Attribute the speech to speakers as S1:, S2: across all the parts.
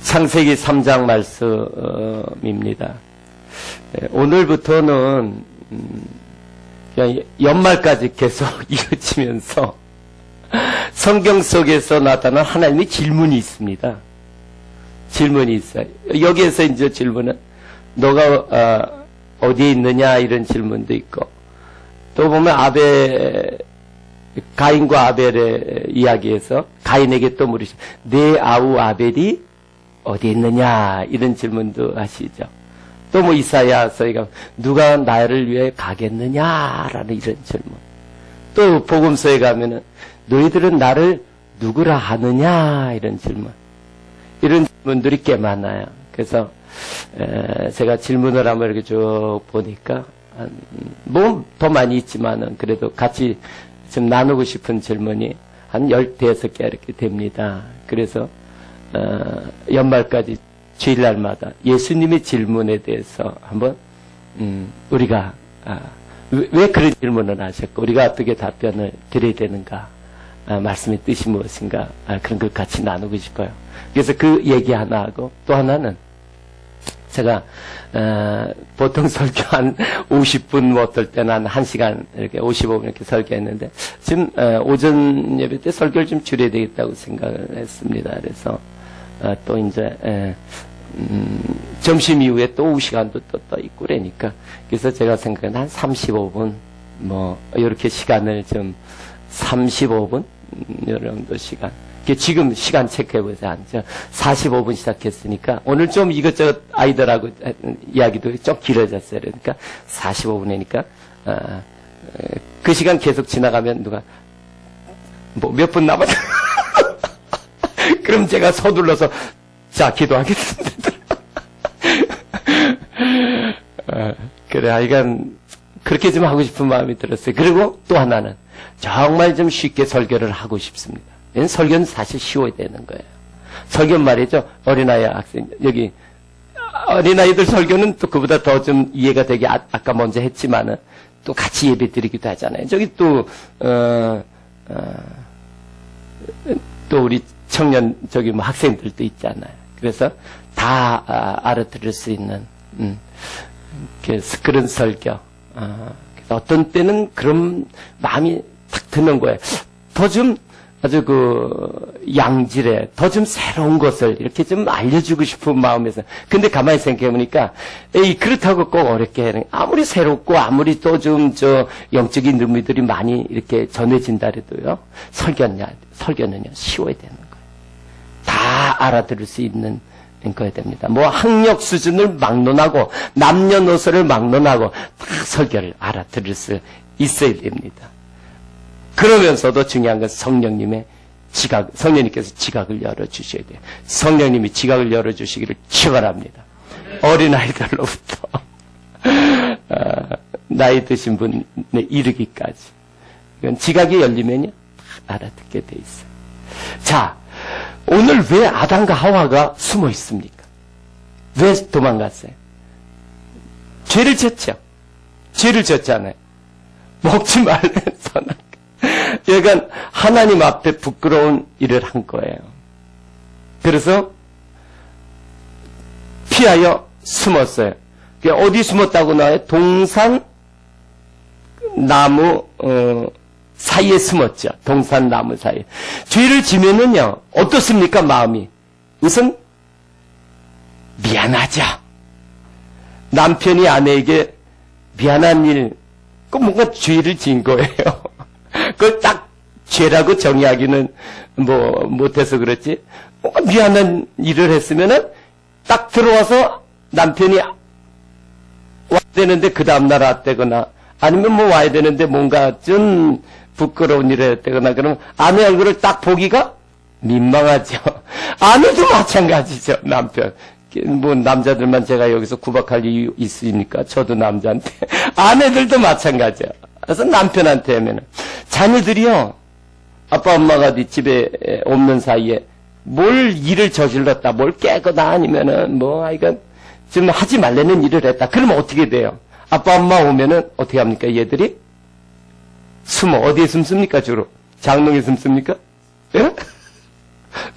S1: 창세기 3장 말씀입니다. 오늘부터는 그냥 연말까지 계속 이어지면서 성경 속에서 나타난 하나님의 질문이 있습니다. 질문이 있어요. 여기에서 이제 질문은 너가 어디에 있느냐 이런 질문도 있고, 또 보면 가인과 아벨의 이야기에서 가인에게 또 물으시죠. 내 아우 아벨이 어디에 있느냐 이런 질문도 하시죠. 또 뭐 이사야서에 가면 누가 나를 위해 가겠느냐라는 이런 질문. 또 복음서에 가면은 너희들은 나를 누구라 하느냐 이런 질문. 이런 질문들이 꽤 많아요. 그래서 제가 질문을 한번 이렇게 쭉 보니까 뭐 더 많이 있지만은 그래도 같이 좀 나누고 싶은 질문이 한 10대에서 개 이렇게 됩니다. 그래서 연말까지 주일날마다 예수님의 질문에 대해서 한번 우리가 왜 그런 질문을 하셨고 우리가 어떻게 답변을 드려야 되는가, 말씀의 뜻이 무엇인가, 그런 걸 같이 나누고 싶어요. 그래서 그 얘기 하나 하고, 또 하나는 제가 보통 설교 한 50분, 뭐 어떨 때는 한 1시간 이렇게 55분 이렇게 설교했는데, 지금 오전 예배 때 설교를 좀 줄여야 되겠다고 생각을 했습니다. 그래서 또 이제 점심 이후에 또 오후 시간도 또 있고 그러니까, 그래서 제가 생각하는 한 35분 뭐 이렇게 시간을 좀 35분 이 정도 시간. 지금 시간 체크해보세요. 45분 시작했으니까 오늘 좀 이것저것 아이들하고 이야기도 좀 길어졌어요. 그러니까 45분이니까 그 시간 계속 지나가면 누가 뭐 몇 분 남았다 그럼 제가 서둘러서 자 기도하겠습니다. 그래, 하여간 그렇게 좀 하고 싶은 마음이 들었어요. 그리고 또 하나는 정말 좀 쉽게 설교를 하고 싶습니다. 설교는 사실 쉬워야 되는 거예요. 설교 말이죠. 어린아이 학생, 여기 어린아이들 설교는 또 그보다 더 좀 이해가 되게 아까 먼저 했지만은 또 같이 예배 드리기도 하잖아요. 저기 또 우리 청년 저기 뭐 학생들도 있잖아요. 그래서 다 알아들을 수 있는 그런 설교. 그래서 어떤 때는 그런 마음이 탁 드는 거예요. 더 좀 아주 양질의, 더 좀 새로운 것을 이렇게 좀 알려주고 싶은 마음에서. 근데 가만히 생각해보니까, 그렇다고 꼭 어렵게 해야 돼. 아무리 새롭고, 아무리 또 좀 영적인 의미들이 많이 이렇게 전해진다 해도요, 설교는요, 쉬워야 되는 거예요. 다 알아들을 수 있는 거야 됩니다. 뭐 학력 수준을 막론하고, 남녀노소를 막론하고, 다 설교를 알아들을 수 있어야 됩니다. 그러면서도 중요한 건 성령님께서 지각을 열어주셔야 돼요. 성령님이 지각을 열어주시기를 축원합니다. 어린아이들로부터 나이 드신 분에 이르기까지. 이건 지각이 열리면요, 알아듣게 돼 있어요. 자, 오늘 왜 아담과 하와가 숨어 있습니까? 왜 도망갔어요? 죄를 졌죠. 죄를 졌잖아요. 먹지 말래서는. 그러니까 하나님 앞에 부끄러운 일을 한 거예요. 그래서 피하여 숨었어요. 어디 숨었다고 나와요? 동산 나무 사이에 숨었죠. 동산 나무 사이에. 죄를 지면은요, 어떻습니까? 마음이 우선 미안하죠. 남편이 아내에게 미안한 일, 그 뭔가 죄를 지은 거예요. 그걸 딱 죄라고 정의하기는 뭐 못해서 그렇지. 뭔가 미안한 일을 했으면은 딱 들어와서 남편이 와야 되는데 그 다음날 왔다거나, 아니면 뭐 와야 되는데 뭔가 좀 부끄러운 일을 했다거나, 그러면 아내 얼굴을 딱 보기가 민망하죠. 아내도 마찬가지죠. 남편. 뭐 남자들만 제가 여기서 구박할 이유 있으니까 저도 남자한테. 아내들도 마찬가지야. 그래서 남편한테 하면은 자녀들이요, 아빠 엄마가 네 집에 없는 사이에 뭘 일을 저질렀다, 뭘 깨거나 아니면은 뭐 하여간 지금 하지 말라는 일을 했다. 그러면 어떻게 돼요? 아빠 엄마 오면은 어떻게 합니까? 얘들이 숨어. 어디에 숨습니까? 주로 장롱에 숨습니까? 예?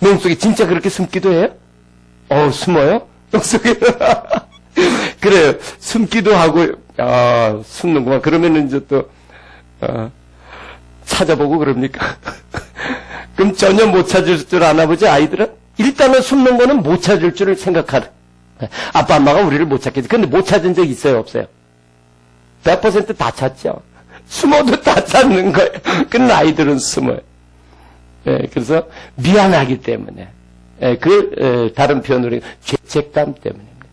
S1: 몸속에 진짜 그렇게 숨기도 해요? 숨어요? 땅속에. 그래요. 숨기도 하고, 숨는구만. 그러면은 이제 또, 찾아보고 그럽니까? 그럼 전혀 못 찾을 줄 아나 보지, 아이들은? 일단은 숨는 거는 못 찾을 줄을 생각하는. 아빠, 엄마가 우리를 못 찾겠지. 근데 못 찾은 적 있어요, 없어요? 100% 다 찾죠. 숨어도 다 찾는 거예요. 근데 아이들은 숨어요. 그래서 미안하기 때문에. 다른 표현으로 죄책감 때문입니다.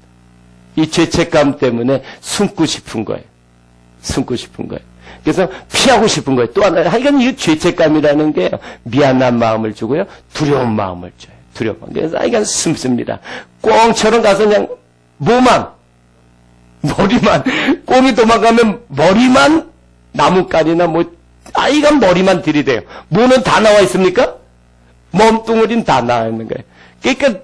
S1: 이 죄책감 때문에 숨고 싶은 거예요. 숨고 싶은 거예요. 그래서 피하고 싶은 거예요. 또 하나, 하여간 이 죄책감이라는 게 미안한 마음을 주고요. 두려운 마음을 줘요. 두려운 마음. 그래서 하여간 숨습니다. 꽁처럼 가서 그냥 머리만, 꽁이 도망가면 머리만 나뭇가리나 아이가 머리만 들이대요. 뭐는 다 나와 있습니까? 몸뚱어리는 다 나와 있는 거예요. 그러니까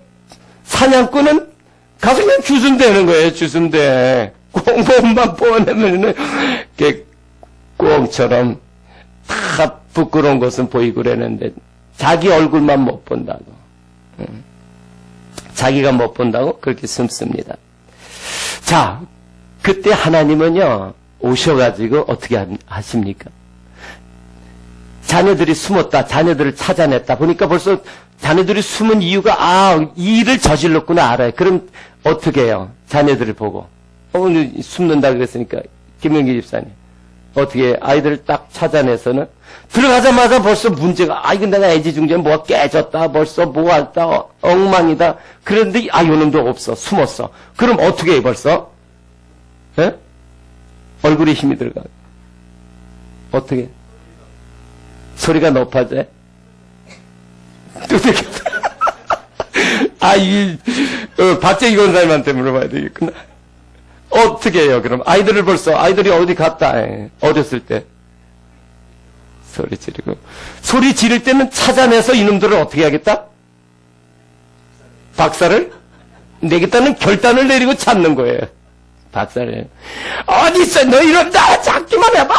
S1: 사냥꾼은 가서 그냥 주순대는 거예요. 주순대. 꽁만 뽑아내면은 꽁처럼 다 부끄러운 것은 보이고 그러는데 자기 얼굴만 못 본다고. 자기가 못 본다고 그렇게 숨습니다. 자, 그때 하나님은요 오셔가지고 어떻게 하십니까? 자녀들이 숨었다. 자녀들을 찾아냈다. 보니까 벌써 자녀들이 숨은 이유가 이 일을 저질렀구나 알아요. 그럼 어떻게 해요? 자녀들을 보고 숨는다 그랬으니까 김영기 집사님 어떻게 아이들을 딱 찾아내서는 들어가자마자 벌써 문제가 이거 내가 애지중지에 뭐가 깨졌다. 벌써 뭐할다 엉망이다. 그런데 요놈도 없어. 숨었어. 그럼 어떻게 해 벌써? 에? 얼굴에 힘이 들어가. 어떻게? 소리가 높아져. 박재기 권사님한테 물어봐야 되겠구나. 어떻게 해요, 그럼? 아이들이 어디 갔다, 어렸을 때. 소리 지르고. 소리 지를 때는 찾아내서 이놈들을 어떻게 하겠다? 박살을 내겠다는 결단을 내리고 찾는 거예요. 박살을. 어딨어, 너 이런다! 잡기만 해봐!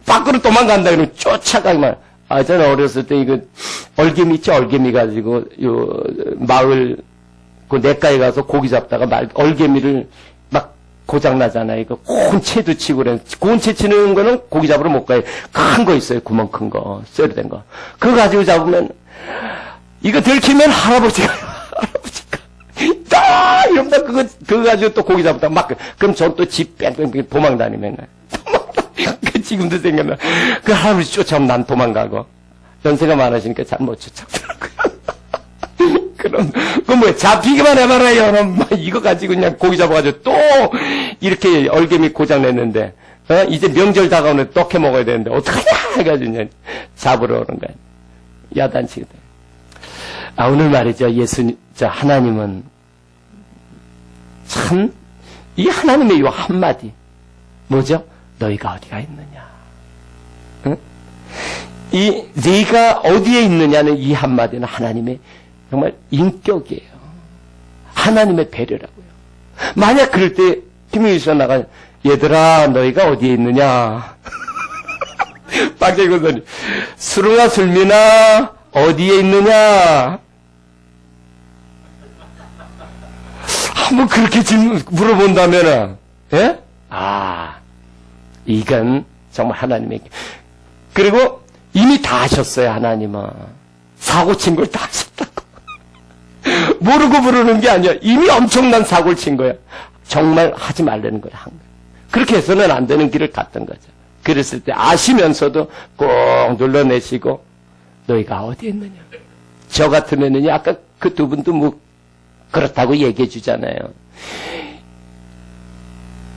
S1: 밖으로 도망간다, 그러면 쫓아가기만. 저는 어렸을 때 얼개미 있죠? 얼개미 가지고, 마을, 냇가에 가서 고기 잡다가 얼개미를 막 고장나잖아요. 곤채도 치고 그래. 곤채 치는 거는 고기 잡으러 못 가요. 큰 거 있어요. 구멍 큰 거. 쇠로 된 거. 그거 가지고 잡으면, 이거 들키면 할아버지가. 이러다 그거 가지고 또 고기 잡다 그럼 전 또 집 뺑뺑 도망 다니면. 지금도 생각나. 그 할아버지 쫓아오면 난 도망가고. 연세가 많으시니까 잘 못 쫓아오더라고요. 그럼, 잡히기만 해봐라요. 그럼 이거 가지고 그냥 고기 잡아가지고 또 이렇게 얼개미 고장냈는데, 이제 명절 다가오는데 떡해 먹어야 되는데, 어떡하냐! 해가지고 그냥 잡으러 오는 거야. 야단치거든. 오늘 말이죠. 하나님은 참, 이 하나님의 이 한마디. 뭐죠? 너희가 어디가 있느냐. 응? 네가 어디에 있느냐는 이 한마디는 하나님의 정말 인격이에요. 하나님의 배려라고요. 만약 그럴 때 김용희 씨가 나가 얘들아 너희가 어디에 있느냐. 박재기 권사님 수릉아 술미나 어디에 있느냐. 한번 그렇게 물어본다면은 예? 이건 정말 하나님의 그리고 이미 다 하셨어요. 하나님은 사고 친 걸 다 하셨다고. 모르고 부르는 게 아니야. 이미 엄청난 사고를 친 거야. 정말 하지 말라는 걸 한 거야. 그렇게 해서는 안 되는 길을 갔던 거죠. 그랬을 때 아시면서도 꼭 눌러내시고 너희가 어디 있느냐. 저 같으면은 아까 그 두 분도 그렇다고 얘기해 주잖아요.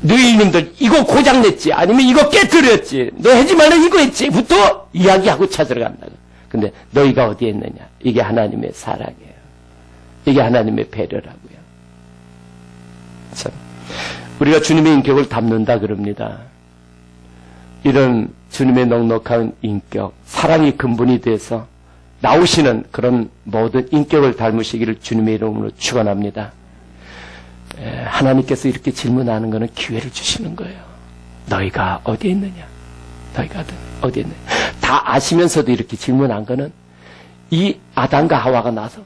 S1: 너희님들 이거 고장냈지 아니면 이거 깨뜨렸지 너 하지 말라 이거 했지부터 이야기하고 찾으러 간다고. 근데 너희가 어디에 있느냐. 이게 하나님의 사랑이에요. 이게 하나님의 배려라고요. 참 우리가 주님의 인격을 담는다 그럽니다. 이런 주님의 넉넉한 인격, 사랑이 근본이 돼서 나오시는 그런 모든 인격을 닮으시기를 주님의 이름으로 축원합니다. 하나님께서 이렇게 질문하는 것은 기회를 주시는 거예요. 너희가 어디에 있느냐? 너희가 어디에 있느냐? 다 아시면서도 이렇게 질문한 것은 이 아담과 하와가 나서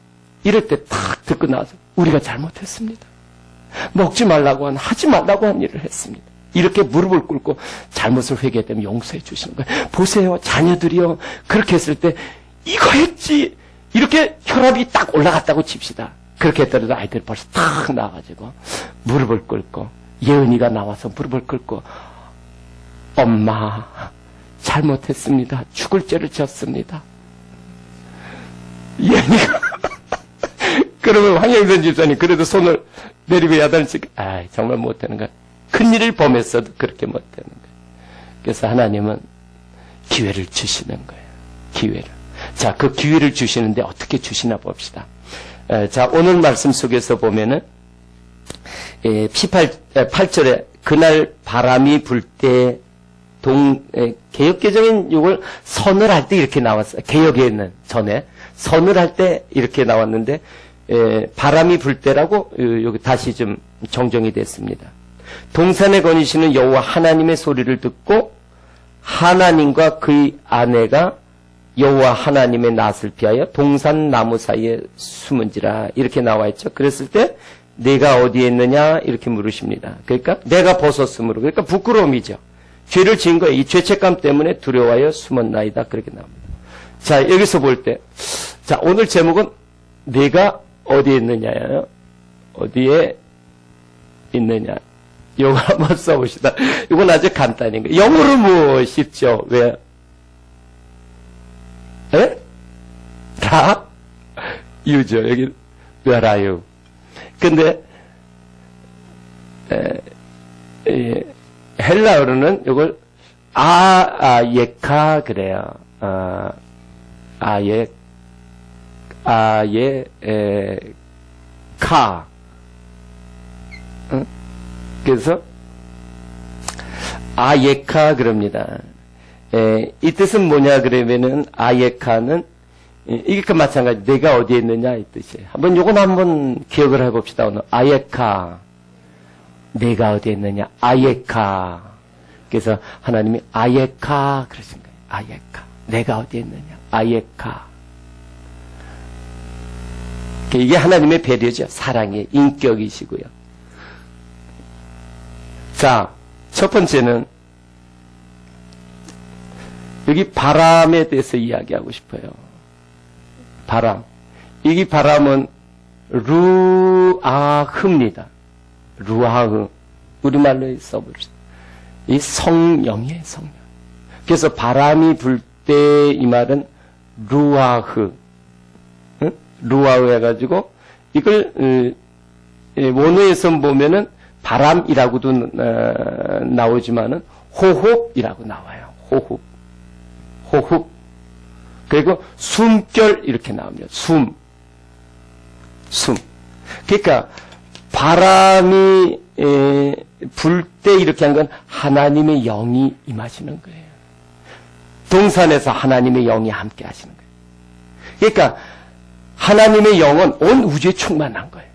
S1: 이럴 때 딱 듣고 나서 우리가 잘못했습니다. 먹지 말라고 하지 말라고 한 일을 했습니다. 이렇게 무릎을 꿇고 잘못을 회개되면 용서해 주시는 거예요. 보세요. 자녀들이요. 그렇게 했을 때 이거 했지. 이렇게 혈압이 딱 올라갔다고 칩시다. 그렇게 했더라도 아이들이 벌써 딱 나와가지고 무릎을 꿇고 예은이가 나와서 무릎을 꿇고 엄마 잘못했습니다. 죽을 죄를 졌습니다. 예은이가 그러면 황영선 집사님 그래도 손을 내리고 야단치고 정말 못하는 거야. 큰일을 범했어도 그렇게 못하는 거예요. 그래서 하나님은 기회를 주시는 거예요. 기회를. 자, 그 기회를 주시는데 어떻게 주시나 봅시다. 자, 오늘 말씀 속에서 보면은 8절에 그날 바람이 불 때 개역개정인 이걸 선을 할 때 이렇게 나왔어요. 개역에는 전에 선을 할 때 이렇게 나왔는데 바람이 불 때라고 여기 다시 좀 정정이 됐습니다. 동산에 거니시는 여호와 하나님의 소리를 듣고 하나님과 그의 아내가 여호와 하나님의 낯을 피하여 동산 나무 사이에 숨은지라 이렇게 나와 있죠. 그랬을 때 내가 어디에 있느냐 이렇게 물으십니다. 그러니까 내가 벗었으므로 그러니까 부끄러움이죠. 죄를 지은 거예요. 이 죄책감 때문에 두려워하여 숨었나이다 그렇게 나옵니다. 자, 여기서 볼 때 자, 오늘 제목은 내가 어디에 있느냐예요. 어디에 있느냐. 요거 한번 써봅시다. 이건 아주 간단한 거예요. 영어로 뭐 쉽죠. 왜? 에? 다? 유죠. 여기 where are you? 근데 헬라어로는 이걸 예카 그래요. 카. 응? 그래서 아예카 그럽니다. 이 뜻은 뭐냐 그러면은 아예카는 이게 마찬가지 내가 어디에 있느냐 이 뜻이에요. 요건 한번 기억을 해봅시다. 오늘 아예카 내가 어디에 있느냐 아예카. 그래서 하나님이 아예카 그러신 거예요. 아예카 내가 어디에 있느냐 아예카. 이게 하나님의 배려죠. 사랑의 인격이시고요. 자, 첫 번째는 여기 바람에 대해서 이야기하고 싶어요. 바람. 이 바람은 루아흐입니다. 루아흐. 우리말로 써보시죠. 이 성령이에요, 성령. 그래서 바람이 불 때 이 말은 루아흐. 응? 루아흐 해가지고 이걸 원어에서 보면은 바람이라고도 나오지만은 호흡이라고 나와요. 호흡. 호흡. 그리고 숨결 이렇게 나옵니다. 숨. 그러니까 바람이 불 때 이렇게 한 건 하나님의 영이 임하시는 거예요. 동산에서 하나님의 영이 함께 하시는 거예요. 그러니까 하나님의 영은 온 우주에 충만한 거예요.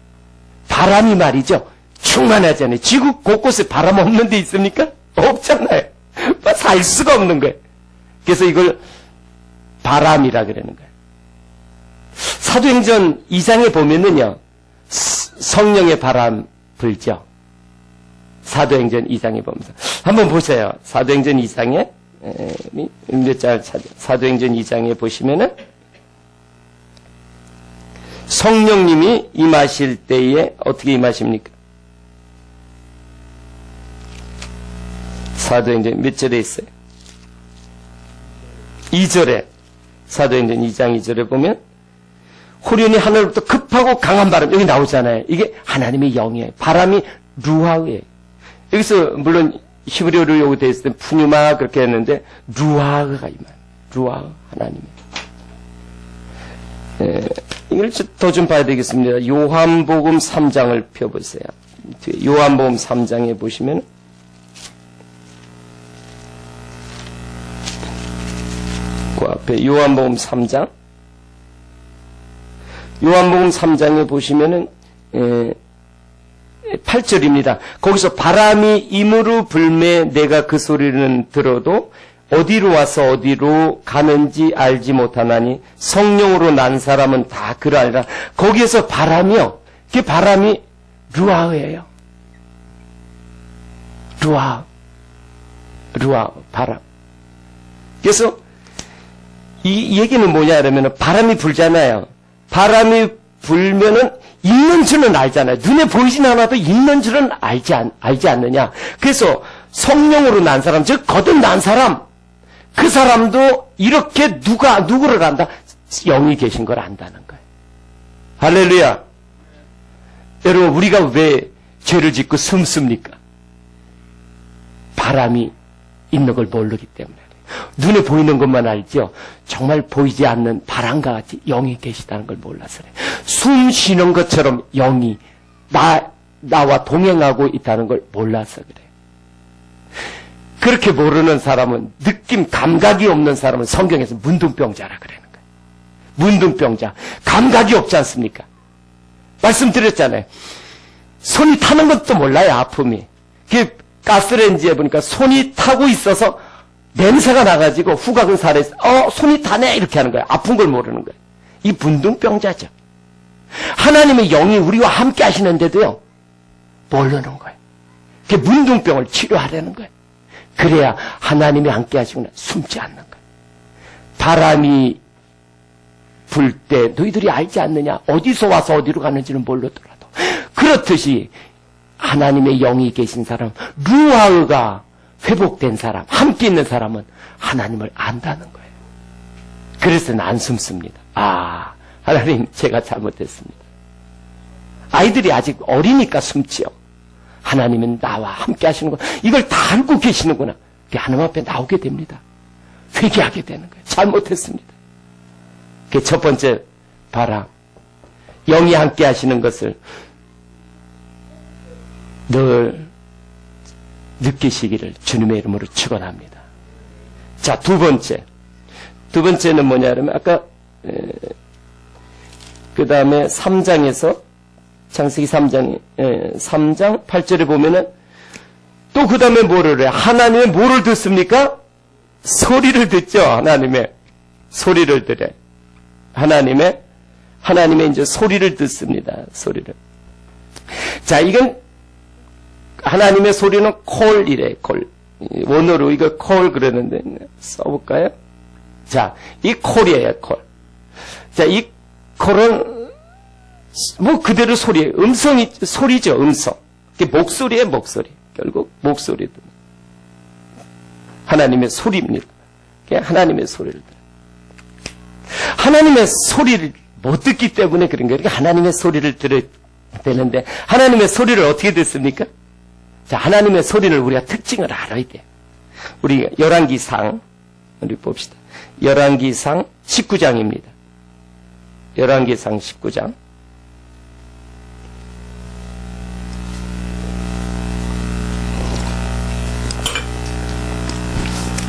S1: 바람이 말이죠. 충만하잖아요. 지구 곳곳에 바람 없는 데 있습니까? 없잖아요. 살 수가 없는 거예요. 그래서 이걸 바람이라 그러는 거예요. 사도행전 2장에 보면은요, 성령의 바람 불죠. 사도행전 2장에 보면서. 한번 보세요. 사도행전 2장에, 몇 장 찾아. 사도행전 2장에 보시면은, 성령님이 임하실 때에 어떻게 임하십니까? 사도행전 몇 절에 있어요? 2절에 사도행전 2장 2절에 보면 호련히 하늘로부터 급하고 강한 바람 여기 나오잖아요. 이게 하나님의 영이에요. 바람이 루아흐예요. 여기서 물론 히브리어로 요구 되어 있을 때 푸뉴마 그렇게 했는데 루아흐가 임해요. 루아흐 하나님의. 이걸 더 좀 봐야 되겠습니다. 요한복음 3장을 펴보세요. 요한복음 3장에 보시면 그 앞에 요한복음 3장 요한복음 3장에 보시면은 8절입니다. 거기서 바람이 임으로 불매 내가 그 소리는 들어도 어디로 와서 어디로 가는지 알지 못하나니 성령으로 난 사람은 다 그를 알라. 거기에서 바람이요. 그 바람이 루아흐예요. 루아 바람. 그래서 이 얘기는 뭐냐 그러면 바람이 불잖아요. 바람이 불면은 있는 줄은 알잖아요. 눈에 보이진 않아도 있는 줄은 알지 않느냐. 그래서 성령으로 난 사람, 즉 거듭난 사람, 그 사람도 이렇게 누구를 안다? 영이 계신 걸 안다는 거예요. 할렐루야. 여러분, 우리가 왜 죄를 짓고 숨습니까? 바람이 있는 걸 모르기 때문에. 눈에 보이는 것만 알죠. 정말 보이지 않는 바람과 같이 영이 계시다는 걸 몰라서 그래요. 숨 쉬는 것처럼 영이 나와 동행하고 있다는 걸 몰라서 그래요. 그렇게 모르는 사람은, 감각이 없는 사람은 성경에서 문둥병자라 그러는 거예요. 문둥병자. 감각이 없지 않습니까? 말씀드렸잖아요. 손이 타는 것도 몰라요, 아픔이. 그 가스레인지에 보니까 손이 타고 있어서 냄새가 나가지고 후각은 살아있어. 손이 타네! 이렇게 하는 거예요. 아픈 걸 모르는 거예요. 이 문둥병자죠. 하나님의 영이 우리와 함께 하시는데도요, 모르는 거예요. 그 문둥병을 치료하려는 거예요. 그래야 하나님이 함께 하시구나 숨지 않는 거예요. 바람이 불 때 너희들이 알지 않느냐? 어디서 와서 어디로 가는지는 모르더라도. 그렇듯이 하나님의 영이 계신 사람, 루아흐가 회복된 사람, 함께 있는 사람은 하나님을 안다는 거예요. 그래서는 안 숨습니다. 하나님, 제가 잘못했습니다. 아이들이 아직 어리니까 숨지요. 하나님은 나와 함께 하시는 거, 이걸 다 알고 계시는구나. 하나님 앞에 나오게 됩니다. 회개하게 되는 거예요. 잘못했습니다. 그게 첫 번째 바람. 영이 함께 하시는 것을 늘 느끼시기를 주님의 이름으로 축원합니다. 자, 두 번째는 뭐냐 그러면 아까 그 다음에 3장에서 창세기 3장 8절에 보면은 또 그 다음에 뭐를 해요? 하나님의 뭐를 듣습니까? 소리를 듣죠. 하나님의 소리를 들어요. 하나님의 이제 소리를 듣습니다. 소리를. 자, 이건 하나님의 소리는 콜이래, 콜. 원어로 이거 콜 그러는데, 써볼까요? 자, 이 콜이에요, 콜. 자, 이 콜은, 그대로 소리예요. 소리죠, 음성. 이게 목소리예요, 목소리. 결국, 목소리도. 하나님의 소리입니다. 하나님의 소리를 들어요. 하나님의 소리를 못 듣기 때문에 그런 거예요. 그러니까 하나님의 소리를 들어야 되는데, 하나님의 소리를 어떻게 듣습니까? 자, 하나님의 소리를 우리가 특징을 알아야 돼요. 우리 열왕기상, 우리 봅시다. 열왕기상 19장입니다. 열왕기상 19장.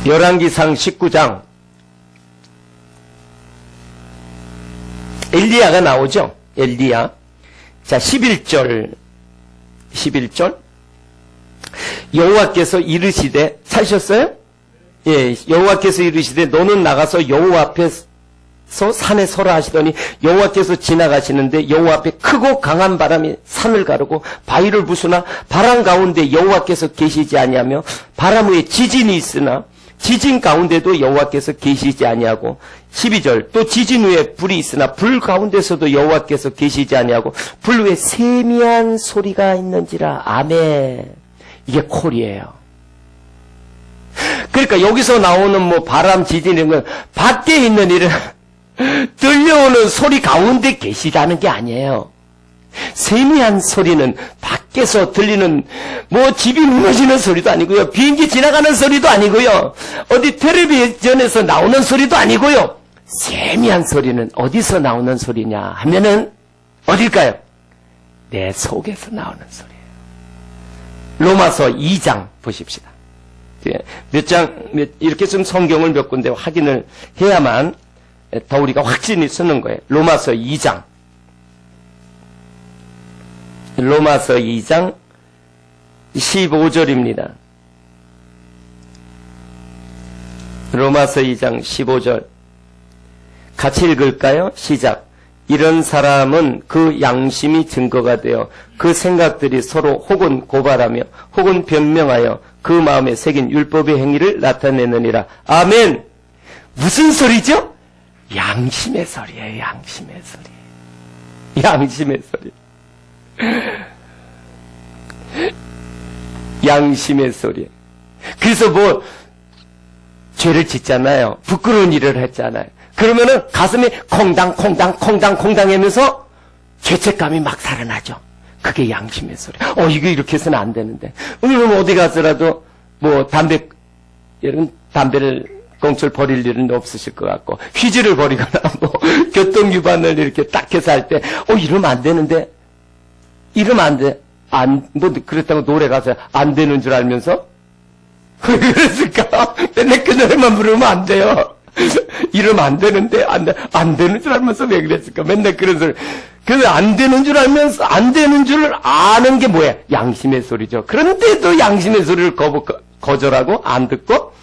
S1: 열왕기상 19장. 엘리야가 나오죠? 엘리야. 자, 11절. 여호와께서 이르시되, 찾으셨어요? 예, 여호와께서 이르시되 너는 나가서 여호와 앞에서 산에 서라 하시더니 여호와께서 지나가시는데 여호와 앞에 크고 강한 바람이 산을 가르고 바위를 부수나 바람 가운데 여호와께서 계시지 아니하며 바람 위에 지진이 있으나 지진 가운데도 여호와께서 계시지 아니하고 12절 또 지진 위에 불이 있으나 불 가운데서도 여호와께서 계시지 아니하고 불 위에 세미한 소리가 있는지라. 아멘. 이게 콜이에요. 그러니까 여기서 나오는 바람, 지진 이런 건 밖에 있는 일은 들려오는 소리 가운데 계시다는 게 아니에요. 세미한 소리는 밖에서 들리는 집이 무너지는 소리도 아니고요. 비행기 지나가는 소리도 아니고요. 어디 텔레비전에서 나오는 소리도 아니고요. 세미한 소리는 어디서 나오는 소리냐 하면은 어딜까요? 내 속에서 나오는 소리예요. 로마서 2장 보십시다. 이렇게 좀 성경을 몇 군데 확인을 해야만 더 우리가 확신이 쓰는 거예요. 로마서 2장. 로마서 2장 15절입니다. 로마서 2장 15절 같이 읽을까요? 시작. 이런 사람은 그 양심이 증거가 되어 그 생각들이 서로 혹은 고발하며 혹은 변명하여 그 마음에 새긴 율법의 행위를 나타내느니라. 아멘. 무슨 소리죠? 양심의 소리예요. 양심의 소리. 양심의 소리. 양심의 소리. 그래서 뭐 죄를 짓잖아요. 부끄러운 일을 했잖아요. 그러면은 가슴이 콩당 하면서 죄책감이 막 살아나죠. 그게 양심의 소리. 이거 이렇게 해서는 안 되는데. 오늘은 어디 가서라도 뭐 여러분 담배를 꽁초를 버릴 일은 없으실 것 같고, 휘지를 버리거나 뭐 교통위반을 이렇게 딱 해서 할 때, 이러면 안 되는데, 이러면 안 돼. 뭐 그렇다고 노래 가서 안 되는 줄 알면서 왜 그랬을까? 맨날 그 노래만 부르면 안 돼요. 이러면 안 되는데, 안 되는 줄 알면서 왜 그랬을까? 맨날 그런 소리. 그래서 안 되는 줄 알면서, 안 되는 줄 아는 게 뭐야? 양심의 소리죠. 그런데도 양심의 소리를 거절하고, 안 듣고,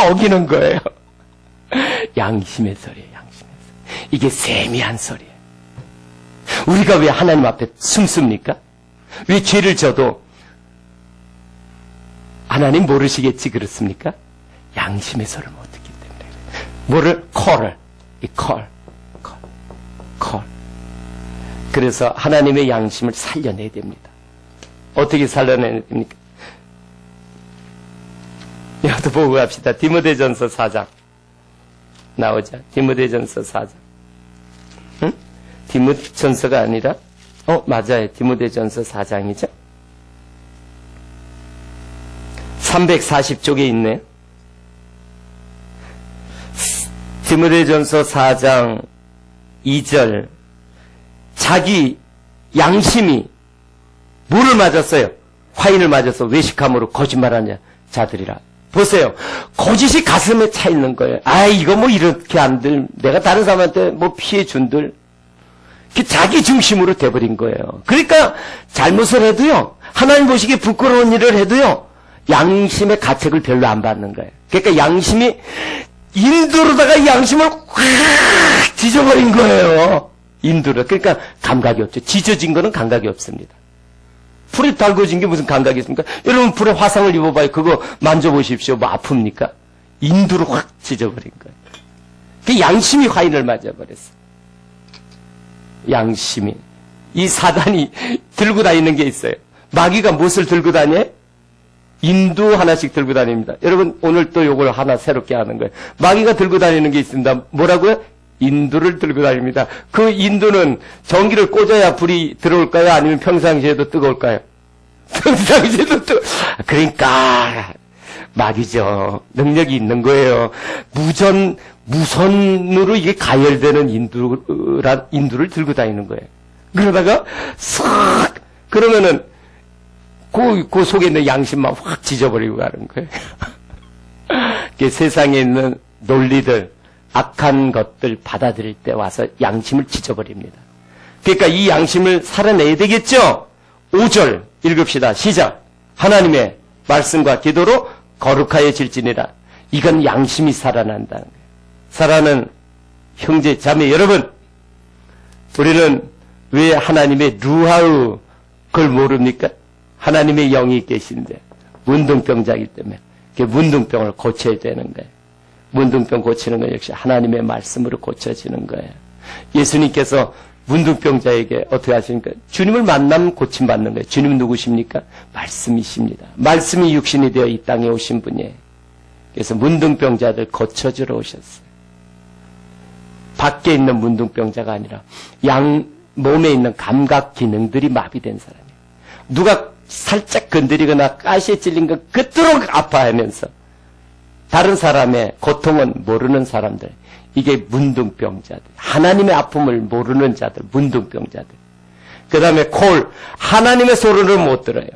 S1: 어기는 거예요. 양심의 소리예요, 양심의 소리. 이게 세미한 소리예요. 우리가 왜 하나님 앞에 숨습니까? 왜 죄를 져도, 하나님 모르시겠지, 그렇습니까? 양심의 소리를 못 듣기 때문에. 뭐를? 콜을. 콜. 그래서 하나님의 양심을 살려내야 됩니다. 어떻게 살려내야 됩니까? 이것도 보고 갑시다. 디모데전서 4장. 나오자. 디모데전서 4장. 응? 디모전서가 아니라, 맞아요. 디모데전서 4장이죠. 340쪽에 있네요. 디모데전서 4장 2절. 자기 양심이 뭐를 맞았어요? 화인을 맞아서 외식함으로 거짓말하는 자들이라. 보세요. 거짓이 가슴에 차 있는 거예요. 이거 뭐 이렇게 안 들, 내가 다른 사람한테 뭐 피해 준들. 자기 중심으로 돼버린 거예요. 그러니까 잘못을 해도요, 하나님 보시기에 부끄러운 일을 해도요, 양심의 가책을 별로 안 받는 거예요. 그러니까 양심이 인도로다가 양심을 확 지져버린 거예요. 인도로. 그러니까 감각이 없죠. 지져진 거는 감각이 없습니다. 불에 달궈진 게 무슨 감각이 있습니까? 여러분 불에 화상을 입어봐요. 그거 만져보십시오. 뭐 아픕니까? 인도로 확 지져버린 거예요. 그 양심이 화인을 맞아버렸어. 양심이. 이 사단이 들고 다니는 게 있어요. 마귀가 무엇을 들고 다녀요? 인두 하나씩 들고 다닙니다. 여러분 오늘 또 요걸 하나 새롭게 하는 거예요. 마귀가 들고 다니는 게 있습니다. 뭐라고요? 인두를 들고 다닙니다. 그 인두는 전기를 꽂아야 불이 들어올까요? 아니면 평상시에도 뜨거울까요? 평상시에도 그러니까 마귀죠. 능력이 있는 거예요. 무선으로 이게 가열되는 인두를 들고 다니는 거예요. 그러다가 싹 그러면은 그 속에 있는 양심만 확 지져버리고 가는 거예요. 세상에 있는 논리들, 악한 것들 받아들일 때 와서 양심을 지져버립니다. 그러니까 이 양심을 살아내야 되겠죠? 5절 읽읍시다. 시작. 하나님의 말씀과 기도로 거룩하여질지니라. 이건 양심이 살아난다는 거예요. 사랑하는 형제, 자매 여러분, 우리는 왜 하나님의 루하우 그걸 모릅니까? 하나님의 영이 계신데 문둥병자이기 때문에 그 문둥병을 고쳐야 되는 거예요. 문둥병 고치는 건 역시 하나님의 말씀으로 고쳐지는 거예요. 예수님께서 문둥병자에게 어떻게 하십니까? 주님을 만나면 고침받는 거예요. 주님은 누구십니까? 말씀이십니다. 말씀이 육신이 되어 이 땅에 오신 분이에요. 그래서 문둥병자들 고쳐주러 오셨어요. 밖에 있는 문둥병자가 아니라 몸에 있는 감각 기능들이 마비된 사람이에요. 누가 살짝 건드리거나 가시에 찔린 것 그토록 아파하면서 다른 사람의 고통은 모르는 사람들, 이게 문둥병자들, 하나님의 아픔을 모르는 자들, 문둥병자들. 그 다음에 하나님의 소리를 못 들어요.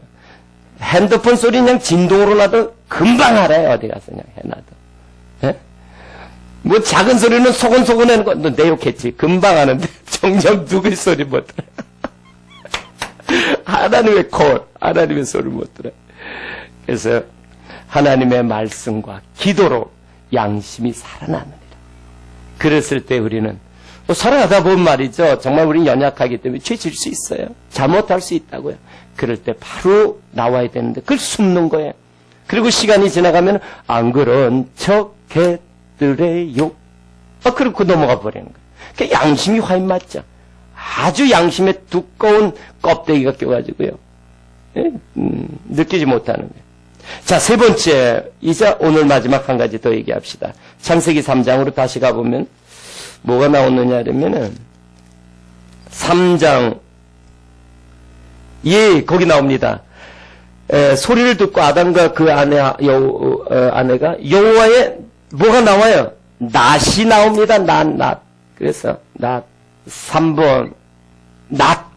S1: 핸드폰 소리 그냥 진동으로 놔도 금방 알아요. 어디 가서 그냥 해놔도. 예? 뭐 작은 소리는 소곤소곤 하는 거, 너 내 욕했지. 금방 하는데 정녕 누구의 소리 못 들어요. 하나님의 소리를 못 들어요. 그래서 하나님의 말씀과 기도로 양심이 살아나느니라. 그랬을 때 우리는 살아가다 보면 말이죠. 정말 우리는 연약하기 때문에 죄 질 수 있어요. 잘못할 수 있다고요. 그럴 때 바로 나와야 되는데 그걸 숨는 거예요. 그리고 시간이 지나가면 안 그런 척 해드래요. 그렇고 넘어가 버리는 거예요. 그 양심이 화인 맞죠. 아주 양심에 두꺼운 껍데기가 껴가지고요. 느끼지 못하는 거예요. 자, 세 번째, 이제 오늘 마지막 한 가지 더 얘기합시다. 창세기 3장으로 다시 가보면 뭐가 나오느냐 그러면은 3장 예, 거기 나옵니다. 소리를 듣고 아담과 그 아내가 여호와의 뭐가 나와요? 낫이 나옵니다. 낫. 그래서 낫 3번 낫.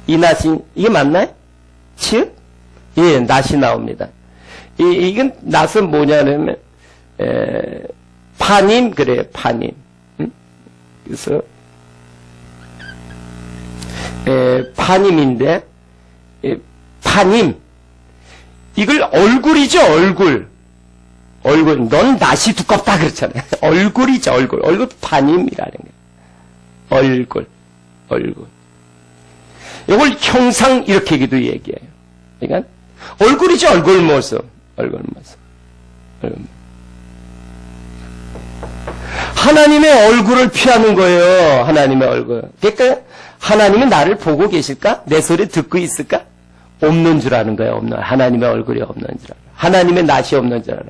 S1: 이 낫이 이게 맞나요? 즉 예, 낫이 나옵니다. 이건 낫은 뭐냐면 파님 그래요. 파님. 그래서 파님인데 파님 이걸 얼굴이죠. 얼굴 넌 낫이 두껍다 그렇잖아요. 얼굴이죠. 얼굴 파님이라는 거예요. 얼굴 이걸 형상 이렇게 얘기해요. 그러니까 얼굴이죠. 얼굴 모습. 하나님의 얼굴을 피하는 거예요. 하나님의 얼굴. 그러니까 하나님은 나를 보고 계실까? 내 소리 듣고 있을까? 없는 줄 아는 거예요. 하나님의 얼굴이 없는 줄 알아. 하나님의 낯이 없는 줄 알아.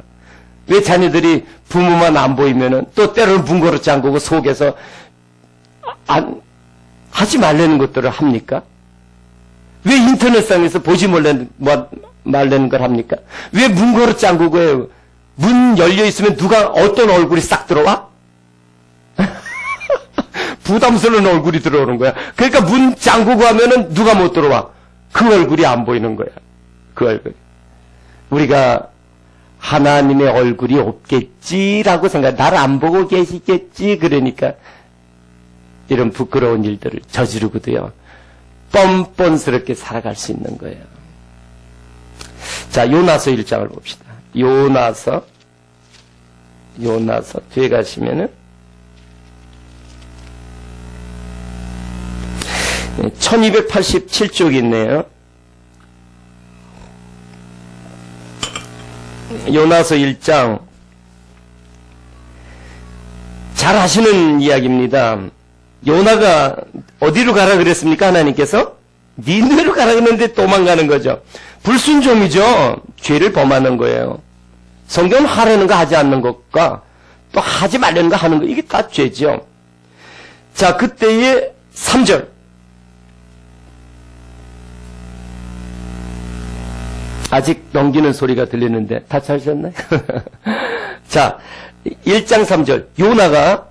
S1: 왜 자녀들이 부모만 안 보이면은 또 때로는 문고로 잠그고 속에서 하지 말라는 것들을 합니까? 왜 인터넷상에서 보지 말라는 걸 합니까? 왜 문고로 잠그고 문 열려 있으면 누가 어떤 얼굴이 싹 들어와? 부담스러운 얼굴이 들어오는 거야. 그러니까 문 잠그고 하면은 누가 못 들어와? 그 얼굴이 안 보이는 거야. 그 얼굴. 우리가 하나님의 얼굴이 없겠지라고 생각, 나를 안 보고 계시겠지. 그러니까 이런 부끄러운 일들을 저지르고도요. 뻔뻔스럽게 살아갈 수 있는 거예요. 자, 요나서 1장을 봅시다. 요나서 뒤에 가시면은 1287쪽이 있네요. 요나서 1장 잘 아시는 이야기입니다. 요나가 어디로 가라 그랬습니까? 하나님께서 니네로 가라 그랬는데 도망가는 거죠. 불순종이죠. 죄를 범하는 거예요. 성경은 하라는 거 하지 않는 것과 또 하지 말라는 거 하는 거 이게 다 죄죠. 자, 그때의 3절 아직 넘기는 소리가 들리는데 다 찾으셨나요? 자, 1장 3절 요나가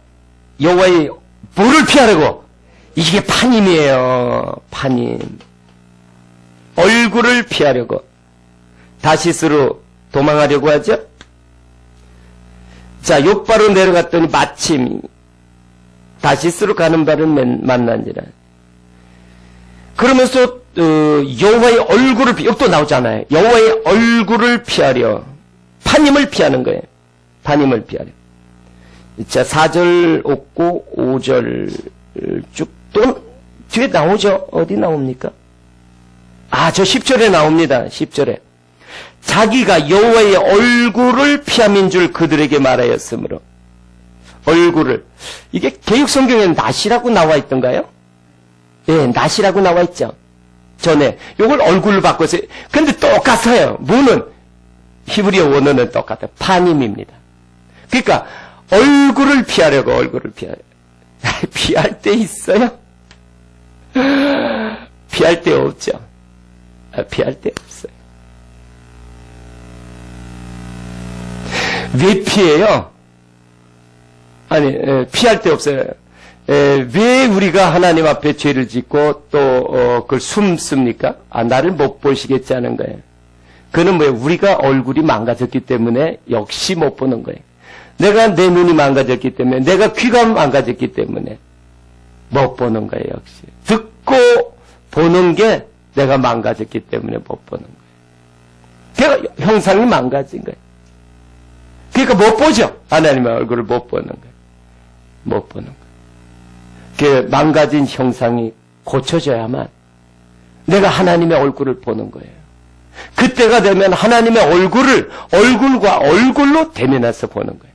S1: 여호와의 뭐를 피하려고? 이게 파님이에요. 파님. 얼굴을 피하려고 다시스로 도망하려고 하죠. 자, 욥바로 내려갔더니 마침 다시스로 가는 발을 만난지라. 그러면서 여호와의 얼굴을 욥도 나오잖아요. 여호와의 얼굴을 피하려 파님을 피하는 거예요. 파님을 피하려. 자, 4절 없고 5절 쭉 또 뒤에 나오죠. 어디 나옵니까? 저 10절에 나옵니다. 10절에 자기가 여호와의 얼굴을 피함인 줄 그들에게 말하였으므로 얼굴을 이게 개역성경에는 낫이라고 나와 있던가요? 예, 낫이라고 나와 있죠. 전에 요걸 얼굴로 바꿔서 근데 똑같아요. 뭐는 히브리어 원어는 똑같아요. 파님입니다. 그러니까 얼굴을 피하려고 얼굴을 피할 때 있어요? 피할 데 없죠. 피할 데 없어요. 왜 피해요? 아니, 피할 데 없어요. 왜 우리가 하나님 앞에 죄를 짓고 또 그걸 숨습니까? 나를 못 보시겠지 하는 거예요. 그는 뭐예요? 우리가 얼굴이 망가졌기 때문에 역시 못 보는 거예요. 내가 내 눈이 망가졌기 때문에 내가 귀가 망가졌기 때문에 못 보는 거예요. 역시 듣고 보는 게 내가 망가졌기 때문에 못 보는 거예요. 그러니까 형상이 망가진 거예요. 그러니까 못 보죠. 하나님의 얼굴을 못 보는 거예요. 못 보는 거예요. 그 망가진 형상이 고쳐져야만 내가 하나님의 얼굴을 보는 거예요. 그때가 되면 하나님의 얼굴을 얼굴과 얼굴로 대면해서 보는 거예요.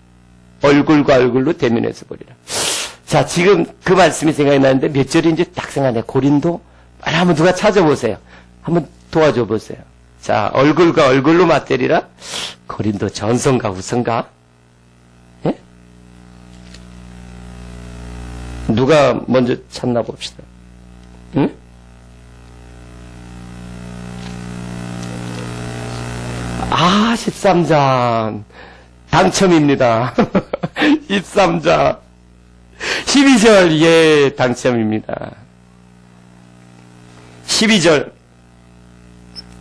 S1: 얼굴과 얼굴로 대면해서 보리라. 자, 지금 그 말씀이 생각이 나는데 몇 절인지 딱 생각나네. 고린도? 빨리 한번 누가 찾아보세요. 한번 도와줘 보세요. 자, 얼굴과 얼굴로 맞대리라. 고린도 전서인가 후서인가? 예? 누가 먼저 찾나 봅시다. 응? 아, 13장. 당첨입니다. 13장. 12절, 예, 당첨입니다. 12절.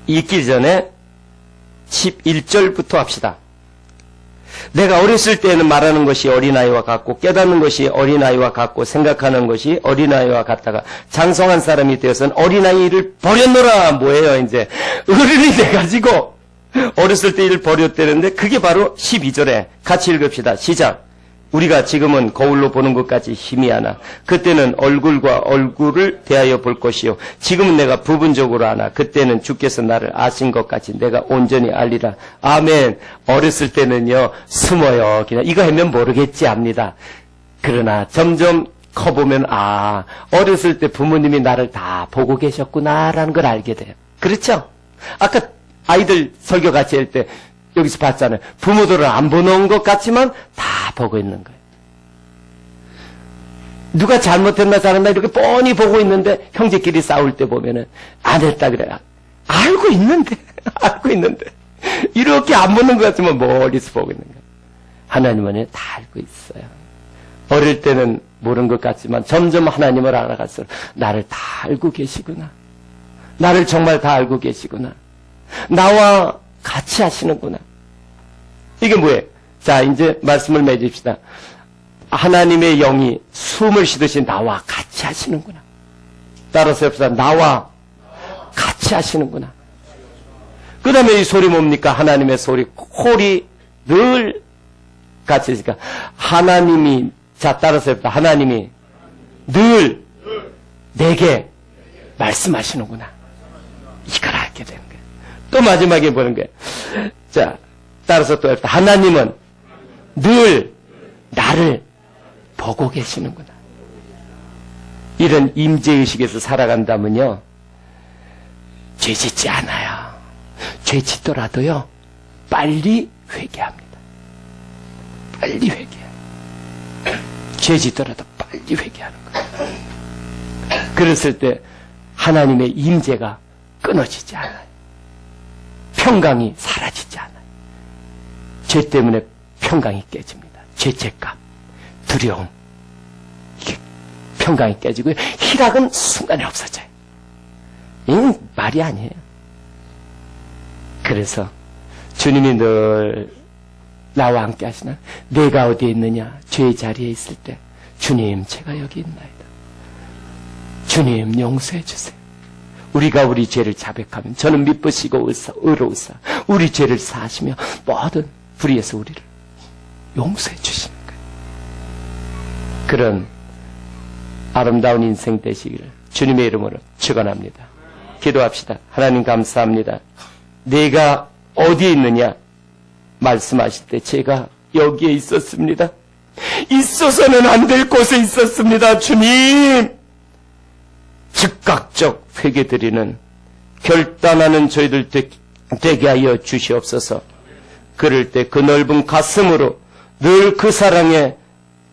S1: 읽기 전에 11절부터 합시다. 내가 어렸을 때는 말하는 것이 어린아이와 같고 깨닫는 것이 어린아이와 같고 생각하는 것이 어린아이와 같다가 장성한 사람이 되어서는 어린아이를 버렸노라. 뭐예요 이제 어른이 돼가지고 어렸을 때 일을 버렸다는데 그게 바로 12절에 같이 읽읍시다. 시작. 우리가 지금은 거울로 보는 것까지 힘이 하나 그때는 얼굴과 얼굴을 대하여 볼 것이요 지금은 내가 부분적으로 하나 그때는 주께서 나를 아신 것까지 내가 온전히 알리라. 아멘. 어렸을 때는요 숨어요. 그냥 이거 하면 모르겠지 합니다. 그러나 점점 커보면 아 어렸을 때 부모님이 나를 다 보고 계셨구나라는 걸 알게 돼요. 그렇죠? 아까 아이들 설교 같이 할 때 여기서 봤잖아요. 부모들을 안 보는 것 같지만 다 보고 있는 거예요. 누가 잘못했나 잘했나 이렇게 뻔히 보고 있는데 형제끼리 싸울 때 보면은 안 했다 그래요. 알고 있는데 알고 있는데 이렇게 안 보는 것 같지만 멀리서 보고 있는 거예요. 하나님은 다 알고 있어요. 어릴 때는 모르는 것 같지만 점점 하나님을 알아갈수록 나를 다 알고 계시구나. 나를 정말 다 알고 계시구나. 나와 같이 하시는구나. 이게 뭐예요? 자, 이제 말씀을 맺읍시다. 하나님의 영이 숨을 쉬듯이 나와 같이 하시는구나. 따라서 합시다. 나와 같이 하시는구나. 그 다음에 이 소리 뭡니까? 하나님의 소리. 콜이 늘 같이 있으니까. 하나님이, 자, 따라서 합시다. 하나님이 늘 내게 말씀하시는구나. 이걸 알게 되는 거예요. 또 마지막에 보는 거예요. 자, 따라서 또 합시다. 하나님은 늘 나를 보고 계시는구나. 이런 임재의식에서 살아간다면요. 죄 짓지 않아요. 죄 짓더라도요. 빨리 회개합니다. 빨리 회개해요. 죄 짓더라도 빨리 회개하는 거예요. 그랬을 때 하나님의 임재가 끊어지지 않아요. 평강이 사라지지 않아요. 죄 때문에 평강이 깨집니다. 죄책감, 두려움, 이게 평강이 깨지고요. 희락은 순간에 없어져요. 이건 말이 아니에요. 그래서 주님이 늘 나와 함께 하시나 내가 어디에 있느냐 죄의 자리에 있을 때 주님 제가 여기 있나이다. 주님 용서해 주세요. 우리가 우리 죄를 자백하면 저는 미쁘시고 의로우사 우리 죄를 사하시며 모든 불의에서 우리를 용서해 주시는 거예요. 그런 아름다운 인생 되시기를 주님의 이름으로 축원합니다. 기도합시다. 하나님 감사합니다. 내가 어디에 있느냐 말씀하실 때 제가 여기에 있었습니다. 있어서는 안 될 곳에 있었습니다. 주님 즉각적 회개드리는 결단하는 저희들 되게 하여 주시옵소서. 그럴 때 그 넓은 가슴으로 늘 그 사랑에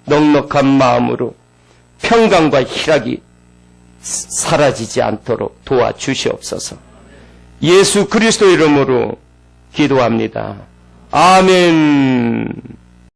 S1: 넉넉한 마음으로 평강과 희락이 사라지지 않도록 도와주시옵소서. 예수 그리스도 이름으로 기도합니다. 아멘.